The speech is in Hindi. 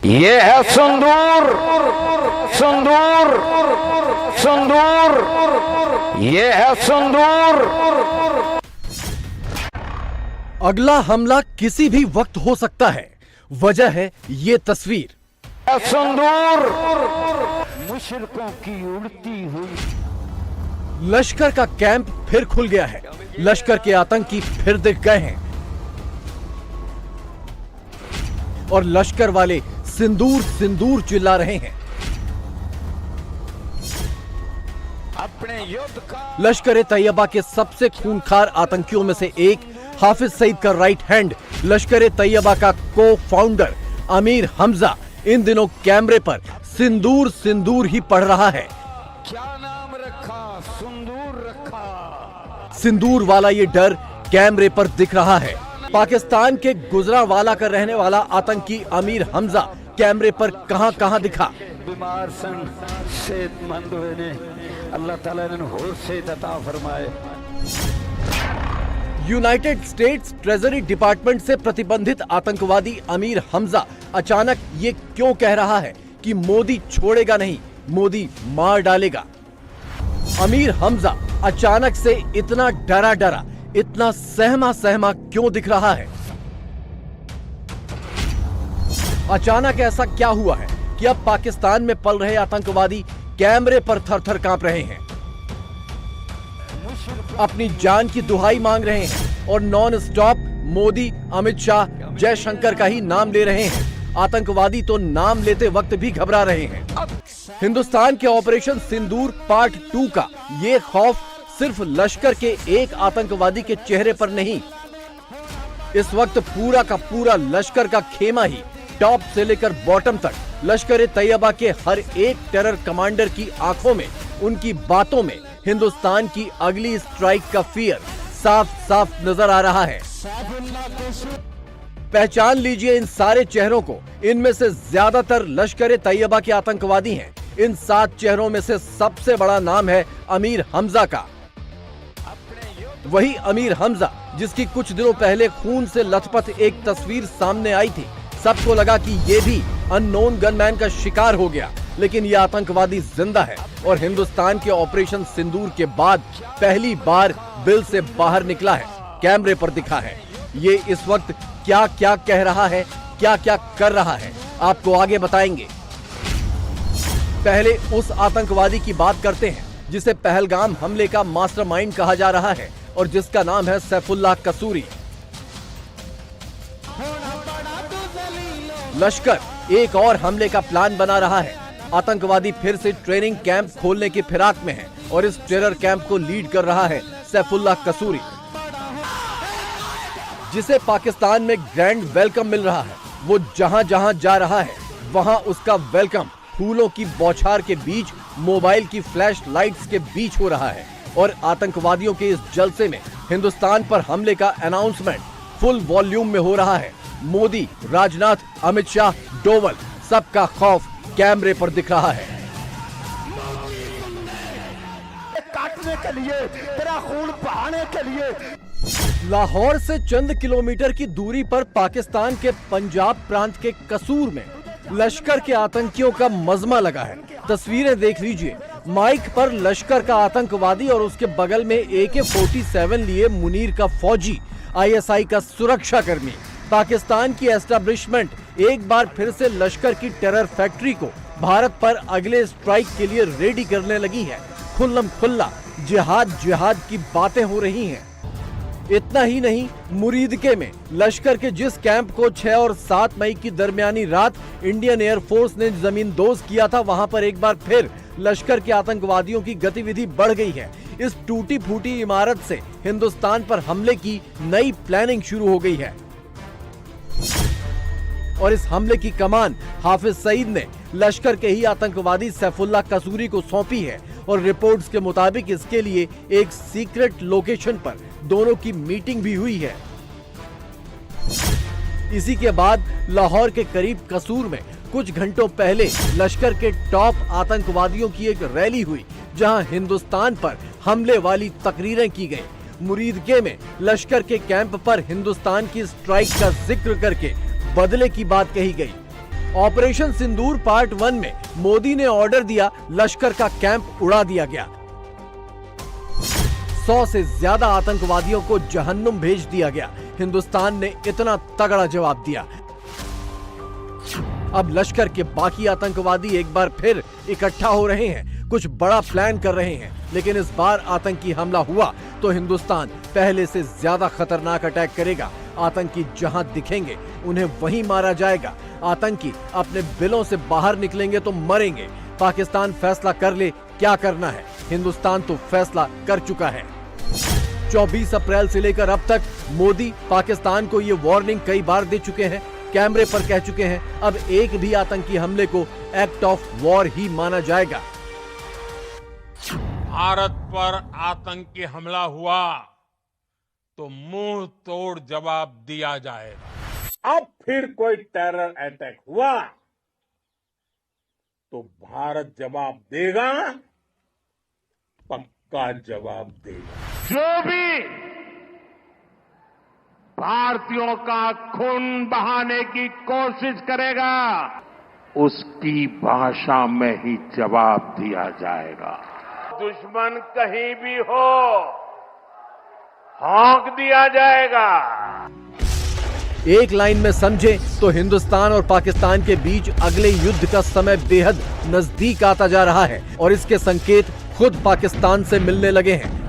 ये है सिंदूर, सिंदूर, सिंदूर, ये है सिंदूर। अगला हमला किसी भी वक्त हो सकता है, वजह है ये तस्वीर। सिंदूर, मुशरिकों की उड़ती हुई। लश्कर का कैंप फिर खुल गया है। लश्कर के आतंकी फिर दिख गए हैं और लश्कर वाले सिंदूर सिंदूर चिल्ला रहे हैं। अपने युद्ध का लश्कर तैयबा के सबसे खूंखार आतंकियों में से एक हाफिज सईद का राइट हैंड, लश्कर तैयबा का को फाउंडर अमीर हमजा इन दिनों कैमरे पर सिंदूर सिंदूर ही पढ़ रहा है। क्या नाम रखा? सिंदूर रखा। सिंदूर वाला ये डर कैमरे पर दिख रहा है। पाकिस्तान के गुजरांवाला का रहने वाला आतंकी अमीर हमजा कैमरे पर कहां दिखा। बीमार सन, सेहतमंद हुए ने, अल्लाह ताला ने होश से अता फरमाए। यूनाइटेड स्टेट्स ट्रेजरी डिपार्टमेंट से प्रतिबंधित आतंकवादी अमीर हमजा अचानक ये क्यों कह रहा है कि मोदी छोड़ेगा नहीं, मोदी मार डालेगा। अमीर हमजा अचानक से इतना डरा डरा, इतना सहमा सहमा क्यों दिख रहा है? अचानक ऐसा क्या हुआ है कि अब पाकिस्तान में पल रहे आतंकवादी कैमरे पर थर-थर कांप रहे हैं, अपनी जान की दुहाई मांग रहे हैं और नॉन स्टॉप मोदी, अमित शाह, जयशंकर का ही नाम ले रहे हैं। आतंकवादी तो नाम लेते वक्त भी घबरा रहे हैं। हिंदुस्तान के ऑपरेशन सिंदूर पार्ट 2 का ये खौफ सिर्फ लश्कर के एक आतंकवादी के चेहरे पर नहीं, इस वक्त पूरा का पूरा लश्कर का खेमा ही टॉप से लेकर बॉटम तक लश्कर तैयबा के हर एक टेरर कमांडर की आंखों में, उनकी बातों में हिंदुस्तान की अगली स्ट्राइक का फियर साफ साफ नजर आ रहा है। पहचान लीजिए इन सारे चेहरों को। इनमें से ज्यादातर लश्कर तैयबा के आतंकवादी हैं। इन 7 चेहरों में से सबसे बड़ा नाम है अमीर हमजा का। वही अमीर हमजा जिसकी कुछ दिनों पहले खून से लथपथ एक तस्वीर सामने आई थी। सबको लगा कि ये भी अननोन गनमैन का शिकार हो गया, लेकिन ये आतंकवादी जिंदा है और हिंदुस्तान के ऑपरेशन सिंदूर के बाद पहली बार बिल से बाहर निकला है, कैमरे पर दिखा है। ये इस वक्त क्या क्या कह रहा है, क्या क्या कर रहा है, आपको आगे बताएंगे। पहले उस आतंकवादी की बात करते हैं जिसे पहलगाम हमले का मास्टरमाइंड कहा जा रहा है और जिसका नाम है सैफुल्लाह कसूरी। लश्कर एक और हमले का प्लान बना रहा है। आतंकवादी फिर से ट्रेनिंग कैंप खोलने की फिराक में है और इस टेरर कैंप को लीड कर रहा है सैफुल्लाह कसूरी, जिसे पाकिस्तान में ग्रैंड वेलकम मिल रहा है। वो जहां जहां जा रहा है वहां उसका वेलकम फूलों की बौछार के बीच, मोबाइल की फ्लैश लाइट्स के बीच हो रहा है और आतंकवादियों के इस जलसे में हिंदुस्तान पर हमले का अनाउंसमेंट फुल वॉल्यूम में हो रहा है। मोदी, राजनाथ, अमित शाह, डोवल, सबका खौफ कैमरे पर दिख रहा है। काटने के लिए, तेरा खून बहाने के लिए। लाहौर से चंद किलोमीटर की दूरी पर पाकिस्तान के पंजाब प्रांत के कसूर में लश्कर के आतंकियों का मजमा लगा है। तस्वीरें देख लीजिए। माइक पर लश्कर का आतंकवादी और उसके बगल में AK-47 लिए मुनीर का फौजी, ISI का सुरक्षा कर्मी। पाकिस्तान की एस्टेब्लिशमेंट एक बार फिर से लश्कर की टेरर फैक्ट्री को भारत पर अगले स्ट्राइक के लिए रेडी करने लगी है। खुल्लम खुल्ला जिहाद जिहाद की बातें हो रही हैं। इतना ही नहीं, मुरीदके में लश्कर के जिस कैंप को 6 और 7 मई की दरमियानी रात इंडियन एयरफोर्स ने जमींदोज किया था, वहां पर एक बार फिर लश्कर के आतंकवादियों की गतिविधि बढ़ गई है। इस टूटी फूटी इमारत से हिंदुस्तान पर हमले की नई प्लानिंग शुरू हो गई है और इस हमले की कमान हाफिज सईद ने लश्कर के ही आतंकवादी सैफुल्लाह कसूरी को सौंपी है और रिपोर्ट्स के मुताबिक इसके लिए एक सीक्रेट लोकेशन पर दोनों की मीटिंग भी हुई है। इसी के बाद लाहौर के करीब कसूर में कुछ घंटों पहले लश्कर के टॉप आतंकवादियों की एक रैली हुई, जहां हिंदुस्तान पर हमले वाली तकरीरें की गई। मुरीदके में लश्कर के कैंप पर हिंदुस्तान की स्ट्राइक का जिक्र करके बदले की बात कही गई। ऑपरेशन सिंदूर पार्ट 1 में मोदी ने ऑर्डर दिया, लश्कर का कैंप उड़ा दिया गया। 100 से ज्यादा आतंकवादियों को जहन्नुम भेज दिया गया। हिंदुस्तान ने इतना तगड़ा जवाब दिया। अब लश्कर के बाकी आतंकवादी एक बार फिर इकट्ठा हो रहे हैं, कुछ बड़ा प्लान कर रहे हैं। लेकिन इस बार आतंकी हमला हुआ तो हिंदुस्तान पहले से ज्यादा खतरनाक अटैक करेगा। आतंकी जहां दिखेंगे उन्हें वहीं मारा जाएगा। आतंकी अपने बिलों से बाहर निकलेंगे तो मरेंगे। पाकिस्तान फैसला कर ले क्या करना है, हिंदुस्तान तो फैसला कर चुका है। 24 अप्रैल से लेकर अब तक मोदी पाकिस्तान को ये वार्निंग कई बार दे चुके हैं, कैमरे पर कह चुके हैं। अब एक भी आतंकी हमले को एक्ट ऑफ वॉर ही माना जाएगा। भारत पर आतंकी हमला हुआ तो मुंह तोड़ जवाब दिया जाएगा। अब फिर कोई टेरर अटैक हुआ तो भारत जवाब देगा, पक्का जवाब देगा। जो भी भारतीयों का खून बहाने की कोशिश करेगा उसकी भाषा में ही जवाब दिया जाएगा। दुश्मन कहीं भी हो हाँक दिया जाएगा। एक लाइन में समझे तो हिंदुस्तान और पाकिस्तान के बीच अगले युद्ध का समय बेहद नजदीक आता जा रहा है और इसके संकेत खुद पाकिस्तान से मिलने लगे हैं।